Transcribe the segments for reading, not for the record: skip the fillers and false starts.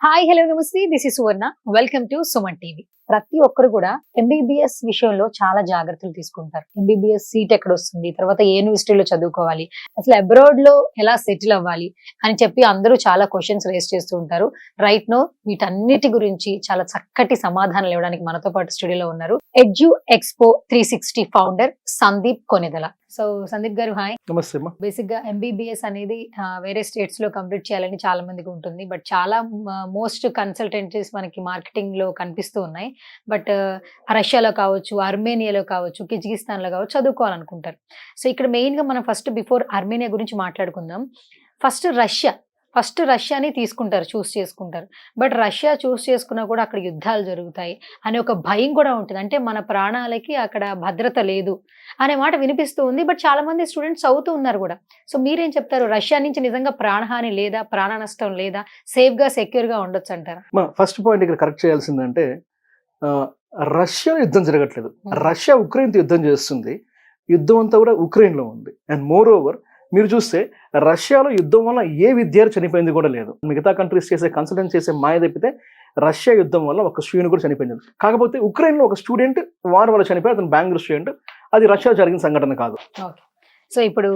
Hi hello నమస్తే this is Suvarna welcome to Suman TV. ప్రతి ఒక్కరు కూడా ఎంబీబీఎస్ విషయంలో చాలా జాగ్రత్తలు తీసుకుంటారు. ఎంబీబీఎస్ సీట్ ఎక్కడ వస్తుంది, తర్వాత ఏ యూనివర్సిటీలో చదువుకోవాలి, అసలు అబ్రాడ్ లో ఎలా సెటిల్ అవ్వాలి అని చెప్పి అందరూ చాలా క్వశ్చన్స్ రేస్ చేస్తూ ఉంటారు. రైట్ నో వీటన్నిటి గురించి చాలా చక్కటి సమాధానాలు ఇవ్వడానికి మనతో పాటు స్టూడియోలో ఉన్నారు Edu Expo 360 founder Sandeep Konedala. So Sandeep గారు హాయ్. నమస్తే. బేసిక్ గా ఎంబీబీఎస్ అనేది వేరే స్టేట్స్ లో కంప్లీట్ చేయాలని చాలా మందికి ఉంటుంది. బట్ చాలా మోస్ట్ కన్సల్టెన్సీస్ మనకి మార్కెటింగ్ లో కనిపిస్తూ ఉన్నాయి. బట్ రష్యాలో కావచ్చు, అర్మేనియాలో కావచ్చు, కిర్గిస్థాన్ లో కావచ్చు చదువుకోవాలనుకుంటారు. సో ఇక్కడ మెయిన్ గా మనం ఫస్ట్ బిఫోర్ అర్మేనియా గురించి మాట్లాడుకుందాం. ఫస్ట్ రష్యాని తీసుకుంటారు, చూస్ చేసుకుంటారు. బట్ రష్యా చూస్ చేసుకున్నా కూడా అక్కడ యుద్ధాలు జరుగుతాయి అనే ఒక భయం కూడా ఉంటుంది. అంటే మన ప్రాణాలకి అక్కడ భద్రత లేదు అనే మాట వినిపిస్తూ ఉంది. బట్ చాలా మంది స్టూడెంట్స్ చదువుతూ ఉన్నారు కూడా. సో మీరేం చెప్తారు? రష్యా నుంచి నిజంగా ప్రాణహాని లేదా, ప్రాణ నష్టం లేదా, సేఫ్ గా సెక్యూర్ గా ఉండొచ్చు అంటారా? ఫస్ట్ పాయింట్ ఇక్కడ కరెక్ట్ చేయాల్సిందంటే రష్యా యుద్ధం జరగట్లేదు. రష్యా ఉక్రెయిన్తో యుద్ధం చేస్తుంది. యుద్ధం అంతా కూడా ఉక్రెయిన్ లో ఉంది. అండ్ మోర్ ఓవర్ మీరు చూస్తే రష్యాలో యుద్ధం వల్ల ఏ విద్యార్థి చనిపోయింది కూడా లేదు. మిగతా కంట్రీస్ చేసే కన్సల్టెన్స్ చేసే మాయ తప్పితే రష్యా యుద్ధం వల్ల ఒక స్టూడెంట్ కూడా చనిపోయింది. కాకపోతే ఉక్రెయిన్ లో ఒక స్టూడెంట్ వార్ వల్ల చనిపోయి, అతను బెంగళూరు స్టూడెంట్. అది రష్యా జరిగిన సంఘటన కాదు. సో ఇప్పుడు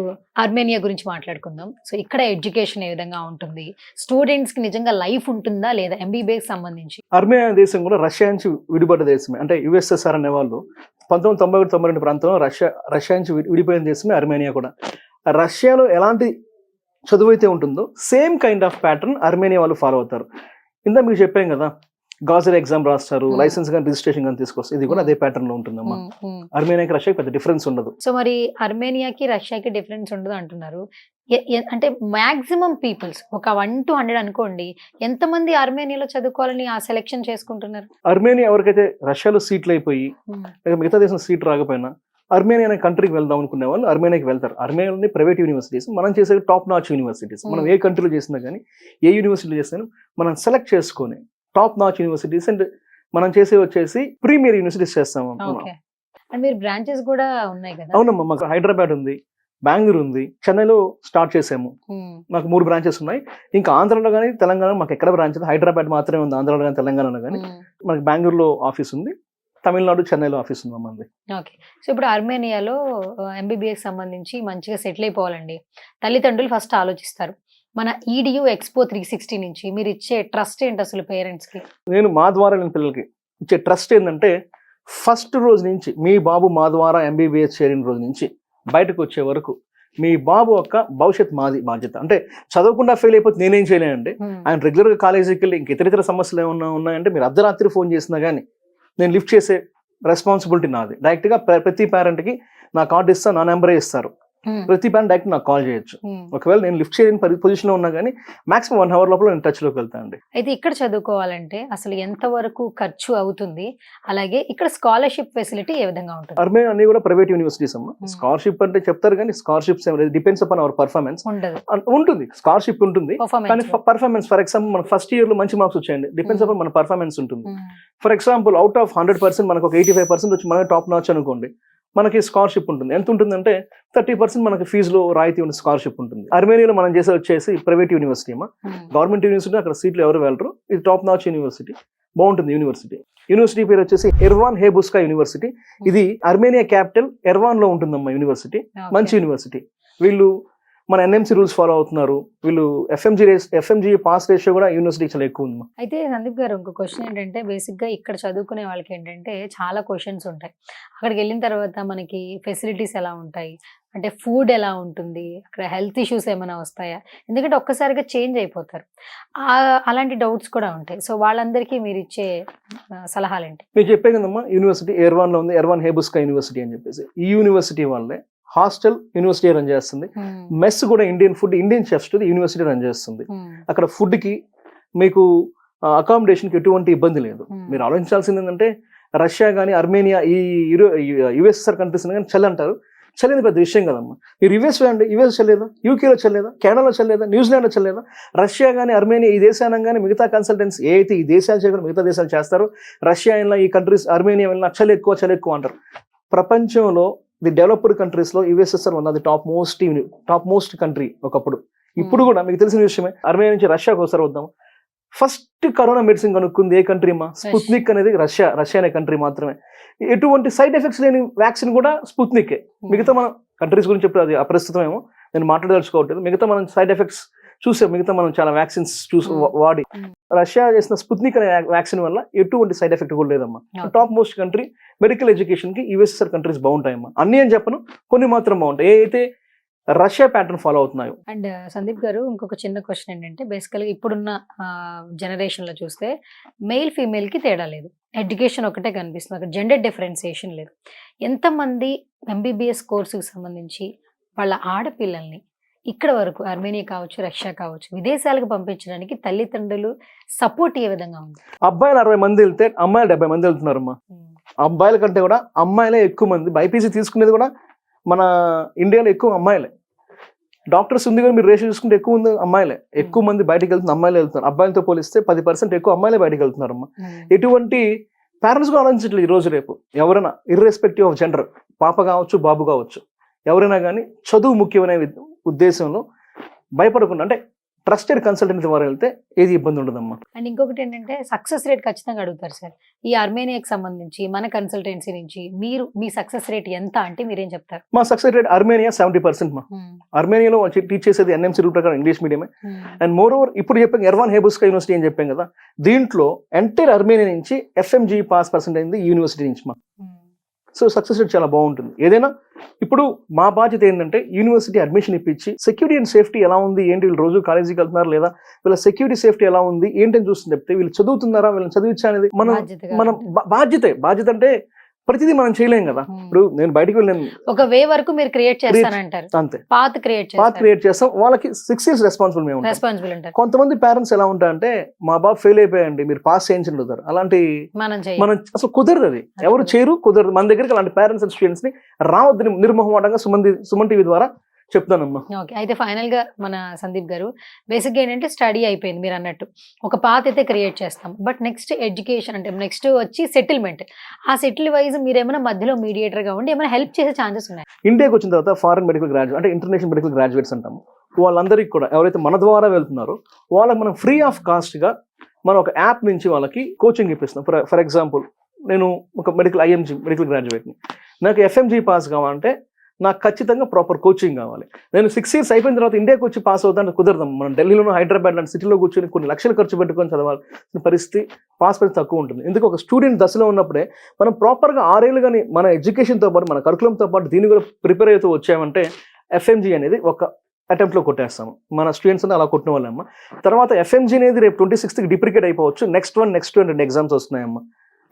అర్మేనియా గురించి మాట్లాడుకుందాం. సో ఇక్కడ ఎడ్యుకేషన్ ఏ విధంగా ఉంటుంది, స్టూడెంట్స్ కి నిజంగా లైఫ్ ఉంటుందా లేదా ఎంబీబీఎస్ సంబంధించి? అర్మేనియా దేశం కూడా రష్యా నుంచి విడిపడ్డ దేశమే. అంటే యుఎస్ఎస్ఆర్ అనే వాళ్ళు 1991-92 ప్రాంతంలో రష్యా నుంచి విడిపోయిన దేశమే అర్మేనియా కూడా. రష్యాలో ఎలాంటి చదువు అయితే ఉంటుందో same kind of pattern Armenia వాళ్ళు ఫాలో అవుతారు. ఇందా మీకు చెప్పాం కదా, గాజర్ ఎగ్జామ్ రాస్తారు, లైసెన్స్ కానీ రిజిస్ట్రేషన్ కానీ తీసుకొస్తారు. ఇది కూడా అదే ప్యాటర్న్ లో ఉంటుందమ్మా. అర్మేనియాకి రష్యాకి పెద్ద డిఫరెన్స్ ఉండదు. సో మరి అర్మేనియాకి రష్యాకి డిఫరెన్స్ ఉండదు అంటున్నారు. అంటే మాక్సిమం పీపుల్స్ ఒక 1 to 100 అనుకోండి, ఎంతమంది అర్మేనియాలో చదువుకోవాలని ఆ సెలెక్షన్ చేసుకుంటున్నారు? అర్మేనియా ఎవరికైతే రష్యాలో సీట్లు అయిపోయి మిగతా దేశం సీట్ రాకపోయినా అర్మేనియా అనే కంట్రీకి వెళ్దాం అనుకునే వాళ్ళు అర్మేనియాకి వెళ్తారు. అర్మేనియాలోని ప్రైవేట్ యూనివర్సిటీస్, మనం చేసే టాప్ నాచ్ యూనివర్సిటీస్. మనం ఏ కంట్రీలో చేసినా కానీ, ఏ యూనివర్సిటీలో చేసినా మనం సెలెక్ట్ చేసుకొని టాప్ నాచ్ యూనివర్సిటీస్ అండ్ మనం చేసే వచ్చేసి ప్రీమియర్ యూనివర్సిటీస్ చేస్తాము. మీరు బ్రాంచెస్ కూడా ఉన్నాయి కదా? అవునమ్మా, మాకు హైదరాబాద్ ఉంది, బెంగళూరు ఉంది, చెన్నైలో స్టార్ట్ చేసాము. మాకు 3 బ్రాంచెస్ ఉన్నాయి. ఇంకా ఆంధ్రలో కానీ తెలంగాణ మాకు ఎక్కడ బ్రాంచ్? హైదరాబాద్ మాత్రమే ఉంది. ఆంధ్రలో కానీ తెలంగాణలో కానీ మనకి బెంగళూరులో ఆఫీస్ ఉంది, తమిళనాడు చెన్నైలో ఆఫీస్ ఉంది మంది. ఓకే. సో ఇప్పుడు అర్మేనియాలో ఎంబీబీఎస్ సంబంధించి మంచిగా సెటిల్ అయిపోవాలండి, తల్లిదండ్రులు ఫస్ట్ ఆలోచిస్తారు. మన ఈడియు ఎక్స్పో 360 నుంచి మీరు ఇచ్చే ట్రస్ట్ ఏంటి అసలు పేరెంట్స్ కి? మా ద్వారా నేను పిల్లలకి ఇచ్చే ట్రస్ట్ ఏంటంటే, ఫస్ట్ రోజు నుంచి మీ బాబు మా ద్వారా ఎంబీబీఎస్ చేరిన రోజు నుంచి బయటకు వచ్చే వరకు మీ బాబు యొక్క భవిష్యత్ మాది బాధ్యత. అంటే చదవకుండా ఫెయిల్ అయిపోతే నేనేం చేయలేనండి. ఆయన రెగ్యులర్గా కాలేజీకి వెళ్ళి ఇంక ఇతర సమస్యలు ఏమన్నా ఉన్నాయంటే మీరు అర్ధరాత్రి ఫోన్ చేసినా కానీ నేను లిఫ్ట్ చేసే రెస్పాన్సిబిలిటీ నాది. డైరెక్ట్గా ప్రతి పేరెంట్కి నా కార్డు ఇస్తాను, నా నెంబరే ఇస్తారు. ప్రతి పేరెంట్ డైరెక్ట్ నాకు కాల్ చేయొచ్చు. ఒకవేళ నేను లిఫ్ట్ చేయని పొజిషన్ లో ఉన్నా కానీ మాక్సిమం 1 hour లోపల నేను టచ్ లోకి వెళ్తాను అండి. అయితే ఇక్కడ చదువుకోవాలంటే అసలు ఎంత వరకు ఖర్చు అవుతుంది, అలాగే ఇక్కడ స్కాలర్షిప్ ఫెసిలిటీ ఏ విధంగా ఉంటుంది? అర్మేనియా అన్ని కూడా ప్రైవేట్ యూనివర్సిటీస్ అమ్మా. స్కాలర్షిప్ అంటే చెప్తారు కానీ scholarships depends upon our performance ఉంటుంది. స్కాలర్షిప్ ఉంటుంది కానీ పర్ఫార్మెన్స్, ఫర్ ఎగ్జాంపుల్ మన ఫస్ట్ ఇయర్ లో మంచి మార్క్స్ వచ్చాయండి, డిపెండ్స్ అపాన్ మన పర్ఫార్మెన్స్ ఉంటుంది. ఫర్ ఎగ్జాంపుల్ అవుట్ ఆఫ్ 100% మనకు ఒక 85% వచ్చి మనకి టాప్ నాచ్ అనుకోండి, మనకి స్కాలర్షిప్ ఉంటుంది. ఎంత ఉంటుందంటే 30% మనకి ఫీజులో రాయితీ ఉన్న స్కాలర్షిప్ ఉంటుంది. అర్మేనియాలో మనం చేసే వచ్చేసి ప్రైవేట్ యూనివర్సిటీ అమ్మా. గవర్నమెంట్ యూనివర్సిటీ అక్కడ సీట్లు ఎవరు వెళ్ళరు. ఇది టాప్ నాచ్ యూనివర్సిటీ, బాగుంటుంది యూనివర్సిటీ పేరు వచ్చేసి ఎర్వాన్ హేబుస్కా యూనివర్సిటీ. ఇది అర్మేనియా క్యాపిటల్ ఎర్వాన్ లో ఉంటుందమ్మా యూనివర్సిటీ. మంచి యూనివర్సిటీ. వీళ్ళు మన ఎన్ఎంసీ రూల్స్ ఫాలో అవుతున్నారు. వీళ్ళు ఎఫ్ఎంజీ పాస్ రేషియో కూడా యూనివర్సిటీ చాలా ఎక్కువ ఉంది. అయితే సందీప్ గారు ఇంకో క్వశ్చన్ ఏంటంటే, బేసిక్ గా ఇక్కడ చదువుకునే వాళ్ళకి ఏంటంటే చాలా క్వశ్చన్స్ ఉంటాయి. అక్కడికి వెళ్ళిన తర్వాత మనకి ఫెసిలిటీస్ ఎలా ఉంటాయి, అంటే ఫుడ్ ఎలా ఉంటుంది, అక్కడ హెల్త్ ఇష్యూస్ ఏమైనా వస్తాయా? ఎందుకంటే ఒక్కసారిగా చేంజ్ అయిపోతారు. అలాంటి డౌట్స్ కూడా ఉంటాయి. సో వాళ్ళందరికీ మీరు ఇచ్చే సలహాలు ఏంటి? మీరు చెప్పే కదమ్మా, యూనివర్సిటీ ఎర్వాన్ లో ఉంది, ఎర్వాన్ హేబుస్కా యూనివర్సిటీ అని చెప్పేసి. ఈ యూనివర్సిటీ వాళ్ళే హాస్టల్ యూనివర్సిటీ రన్ చేస్తుంది. మెస్ కూడా ఇండియన్ చెఫ్స్ యూనివర్సిటీ రన్ చేస్తుంది. అక్కడ ఫుడ్ కి మీకు అకామిడేషన్ కి ఎటువంటి ఇబ్బంది లేదు. మీరు ఆలోచించాల్సింది ఏంటంటే, రష్యా కానీ అర్మేనియా ఈ యుఎస్ఎస్ఆర్ కంట్రీస్ కానీ చలి అంటారు. చల్లేదు పెద్ద విషయం కదమ్మా. మీరు యుఎస్ అండి, యుఎస్ చల్లేదా, యూకేలో చల్లేదా, కెనడాలో చల్లేదా, న్యూజిలాండ్లో చల్లేదా? రష్యా కానీ అర్మేనియా ఈ దేశానం కానీ మిగతా కన్సల్టెన్సీ ఏ అయితే ఈ దేశాలు చేయకుండా మిగతా దేశాలు చేస్తారో, రష్యా అయినా ఈ కంట్రీస్ అర్మేనియా వెళ్ళినా చలి ఎక్కువ అంటారు. ప్రపంచంలో ది డెవలప్డ్ కంట్రీస్ లో యుఎస్ఎస్ఆర్ ఉన్నది టాప్ మోస్ట్ కంట్రీ ఒకప్పుడు. ఇప్పుడు కూడా మీకు తెలిసిన విషయమే. అర్మేనియా నుంచి రష్యాకి ఒకసారి వద్దాం. ఫస్ట్ కరోనా మెడిసిన్ కనుక్కుంది ఏ కంట్రీ మా? స్పుత్నిక్ అనేది రష్యా అనే కంట్రీ మాత్రమే. ఎటువంటి సైడ్ ఎఫెక్ట్స్ లేని వ్యాక్సిన్ కూడా స్పుత్నికే. మిగతా మన కంట్రీస్ గురించి చెప్పి అది అప్రస్తుతమేమో, నేను మాట్లాడదలుచుకోవట్లేదు. మిగతా మనం సైడ్ ఎఫెక్ట్స్ చూసాం, మిగతా మనం చాలా వ్యాక్సిన్స్ వాడి రష్యా చేసిన స్పుత్నిక్ అనే వ్యాక్సిన్ వల్ల ఎటువంటి సైడ్ ఎఫెక్ట్ కూడా లేదమ్మా. Top most country medical education కి యుఎస్ఎస్ఆర్ కంట్రీస్ బాగుంటాయమ్మా. అన్ని అని చెప్పను, కొన్ని మాత్రం బాగుంటాయి. ఏ అయితే రష్యా ప్యాటర్న్ ఫాలో అవుతున్నాయో. అండ్ సందీప్ గారు, ఇంకొక చిన్న క్వశ్చన్ ఏంటంటే, బేసికల్గా ఇప్పుడున్న జనరేషన్ లో చూస్తే మెయిల్ ఫీమేల్ కి తేడా లేదు, ఎడ్యుకేషన్ ఒకటే కనిపిస్తుంది, అక్కడ జెండర్ డిఫరెన్సియేషన్ లేదు. ఎంతమంది ఎంబీబీఎస్ కోర్సుకు సంబంధించి వాళ్ళ ఆడపిల్లల్ని ఇక్కడ వరకు అర్మేనియా కావచ్చు, రష్యా కావచ్చు, విదేశాలకు పంపించడానికి తల్లిదండ్రులు సపోర్ట్ ఏ విధంగా ఉంది? అబ్బాయిలు 60 మంది వెళ్తే అమ్మాయిలు 70 మంది వెళ్తున్నారమ్మా. అబ్బాయిల కంటే కూడా అమ్మాయిలే ఎక్కువ మంది. బైపీసీ తీసుకునేది కూడా మన ఇండియాలో ఎక్కువ అమ్మాయిలే. డాక్టర్స్ ఉంది కానీ మీరు రేషియో చూసుకుంటే ఎక్కువ ఉంది అమ్మాయిలే. ఎక్కువ మంది బయటకు వెళ్తున్న అమ్మాయిలే వెళ్తున్నారు. అబ్బాయిలతో పోలిస్తే 10% ఎక్కువ అమ్మాయిలే బయటకు వెళ్తున్నారమ్మా. ఎటువంటి పేరెంట్స్ కూడా ఆలోచించట్లేదు ఈ రోజు రేపు. ఎవరైనా ఇర్రెస్పెక్టివ్ ఆఫ్ జెండర్, పాప కావచ్చు బాబు కావచ్చు, ఎవరైనా కానీ చదువు ముఖ్యమనే ఉద్దేశంలో భయపడకుండా, అంటే ట్రస్టెడ్ కన్సల్టెంట్ ద్వారా వెళ్తే ఏది ఇబ్బంది ఉండదమ్మా. అండ్ ఇంకొకటి ఏంటంటే, సక్సెస్ రేట్ ఖచ్చితంగా అడుగుతారు సార్. ఈ అర్మేనియాకి సంబంధించి మన కన్సల్టెన్సీ నుంచి మీ సక్సెస్ రేట్ ఎంత అంటే మీరేం చెప్తారు? మా సక్సెస్ రేట్ అర్మేనియా 70% మా. అర్మేనియాలో టీచ్ చేసేది ఎన్ఎంసీ రూల్ ప్రకారం ఇంగ్లీష్ మీడియమే. అండ్ మోర్ ఓవర్ ఇప్పుడు చెప్పాం ఎర్వాన్ హేబుస్కా యూనివర్సిటీ అని చెప్పాం కదా, దీంట్లో ఎంటైర్ అర్మేనియా నుంచి FMG పాస్ పర్సెంట్ అయింది యూనివర్సిటీ నుంచి మా. సో సక్సెస్ రేట్ చాలా బాగుంటుంది. ఏదైనా ఇప్పుడు మా బాధ్యత ఏంటంటే యూనివర్సిటీ అడ్మిషన్ ఇప్పించి సెక్యూరిటీ అండ్ సేఫ్టీ ఎలా ఉంది ఏంటి, వీళ్ళు రోజు కాలేజీకి వెళ్తున్నారు లేదా, వీళ్ళ సెక్యూరిటీ సేఫ్టీ ఎలా ఉంది ఏంటని చూస్తుంది చెప్తే, వీళ్ళు చదువుతున్నారా, వీళ్ళని చదివించా అనేది మనం బాధ్యత. అంటే ప్రతిదీ మనం చేయలేం కదా. ఇప్పుడు నేను బయటకు వెళ్ళాను, ఒక వే వరకు మీరు క్రియేట్ చేస్తానంటారు, అంతే. పాత్ క్రియేట్ చేస్తాం. వాళ్ళకి 6 years రెస్పాన్సిబుల్ మేము ఉంటాం. కొంతమంది పేరెంట్స్ ఎలా ఉంటారంటే, మా బాబు ఫెయిల్ అయిపోయాయండి మీరు పాస్ చేయించండి అడుగుతారు. అలాంటి మనం అసలు కుదరదు, అది ఎవరు చేయరు, కుదరదు. మన దగ్గరికి అలాంటి పేరెంట్స్ అండ్ స్టూడెంట్స్ ని రావద్దని నిర్మోహమాటంగా సుమన్ టీవీ ద్వారా చెప్తానమ్మా. ఓకే, అయితే ఫైనల్ గా మన సందీప్ గారు, బేసిక్ గా ఏంటంటే స్టడీ అయిపోయింది మీరు అన్నట్టు, ఒక పాత్ అయితే క్రియేట్ చేస్తాం. బట్ నెక్స్ట్ ఎడ్యుకేషన్ అంటే నెక్స్ట్ వచ్చి సెటిల్మెంట్. ఆ సెటిల్ వైజ్ మీరు ఏమైనా మధ్యలో మీడియేటర్ గా ఉండి ఏమైనా హెల్ప్ చేసే ఛాన్సెస్ ఉన్నాయి? ఇండియాకి వచ్చిన తర్వాత ఫారెన్ మెడికల్ గ్రాడ్యుయేట్ అంటే ఇంటర్నేషనల్ మెడికల్ గ్రాడ్యుయేట్స్ అంటాము, వాళ్ళందరికీ కూడా ఎవరైతే మన ద్వారా వెళ్తున్నారో వాళ్ళకి మనం ఫ్రీ ఆఫ్ కాస్ట్ గా మనం ఒక యాప్ నుంచి వాళ్ళకి కోచింగ్ ఇప్పిస్తున్నాం. ఫర్ ఎగ్జాంపుల్, నేను ఒక IMG మెడికల్ గ్రాడ్యుయేట్ని, నాకు FMG పాస్ కావాలంటే నాకు ఖచ్చితంగా ప్రాపర్ కోచింగ్ కావాలి. నేను 6 years అయిపోయిన తర్వాత ఇండియాకి వచ్చి పాస్ అవుతాను కుదరదాం. మనం ఢిల్లీలోనూ హైదరాబాద్ లాంటి సిటీలో కూర్చొని కొన్ని లక్షలు ఖర్చు పెట్టుకొని చదవాల్సిన పరిస్థితి, పాస్ పరిస్థితి తక్కువ ఉంటుంది. ఎందుకు ఒక స్టూడెంట్ దశలో ఉన్నప్పుడే మనం ప్రాపర్గా 6 ఏళ్ళు కానీ మన ఎడ్యుకేషన్తో పాటు మన కరికులంతో పాటు దీన్ని కూడా ప్రిపేర్ అవుతూ వచ్చామంటే FMG అనేది ఒక అటెంప్ట్లో కొట్టేస్తాము. మన స్టూడెంట్స్ అలా కొట్టిన వాళ్ళమ్మ. తర్వాత FMG అనేది రేపు 26కి డిప్రికేట్ అయిపోవచ్చు. నెక్స్ట్ 2 ఎగ్జామ్స్ వస్తున్నాయమ్మా.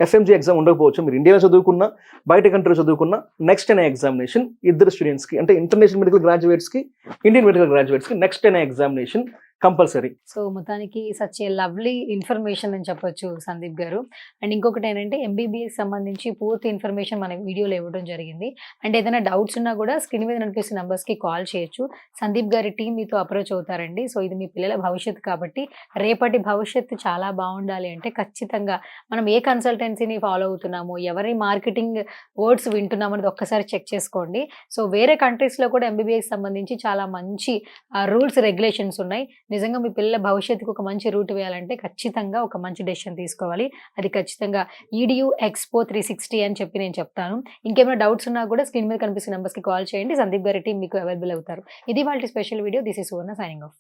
FMG ఎగ్జామ్ ఉండకపోవచ్చు, మీరు ఇండియాలో చదువుకున్నా బయట కంట్రీలో చదువుకున్నా నెక్స్ట్ అనే ఎగ్జామినేషన్ ఇద్దరు స్టూడెంట్స్కి, అంటే ఇంటర్నేషనల్ మెడికల్ గ్రాడ్యుయేట్స్కి, ఇండియన్ మెడికల్ గ్రాడ్యుయేట్స్కి నెక్స్ట్ అనే ఎగ్జామినేషన్ కంపల్సరీ. సో మొత్తానికి సచ్ ఏ లవ్లీ ఇన్ఫర్మేషన్ అని చెప్పొచ్చు సందీప్ గారు. అండ్ ఇంకొకటి ఏంటంటే, MBBS సంబంధించి పూర్తి ఇన్ఫర్మేషన్ మన వీడియోలో ఇవ్వడం జరిగింది. అండ్ ఏదైనా డౌట్స్ ఉన్నా కూడా స్క్రీన్ మీద కనిపిస్తున్న నెంబర్స్కి కాల్ చేయొచ్చు. సందీప్ గారి టీం మీతో అప్రోచ్ అవుతారండి. సో ఇది మీ పిల్లల భవిష్యత్తు కాబట్టి, రేపటి భవిష్యత్తు చాలా బాగుండాలి అంటే ఖచ్చితంగా మనం ఏ కన్సల్టెన్సీని ఫాలో అవుతున్నామో, ఎవరి మార్కెటింగ్ వర్డ్స్ వింటున్నామో అనేది ఒక్కసారి చెక్ చేసుకోండి. సో వేరే కంట్రీస్లో కూడా MBBS సంబంధించి చాలా మంచి రూల్స్ రెగ్యులేషన్స్ ఉన్నాయి. నిజంగా మీ పిల్లల భవిష్యత్తుకు ఒక మంచి రూట్ వేయాలంటే ఖచ్చితంగా ఒక మంచి డెసిషన్ తీసుకోవాలి. అది ఖచ్చితంగా EDU Expo 360 అని చెప్పి నేను చెప్తాను. ఇంకేమైనా డౌట్స్ ఉన్నా కూడా స్క్రీన్ మీద కనిపిస్తున్న నెంబర్స్కి కాల్ చేయండి. సందీప్ గారి టీం మీకు అవైలబుల్ అవుతారు. ఇది వాళ్ళ special video. This is Suvarna signing off.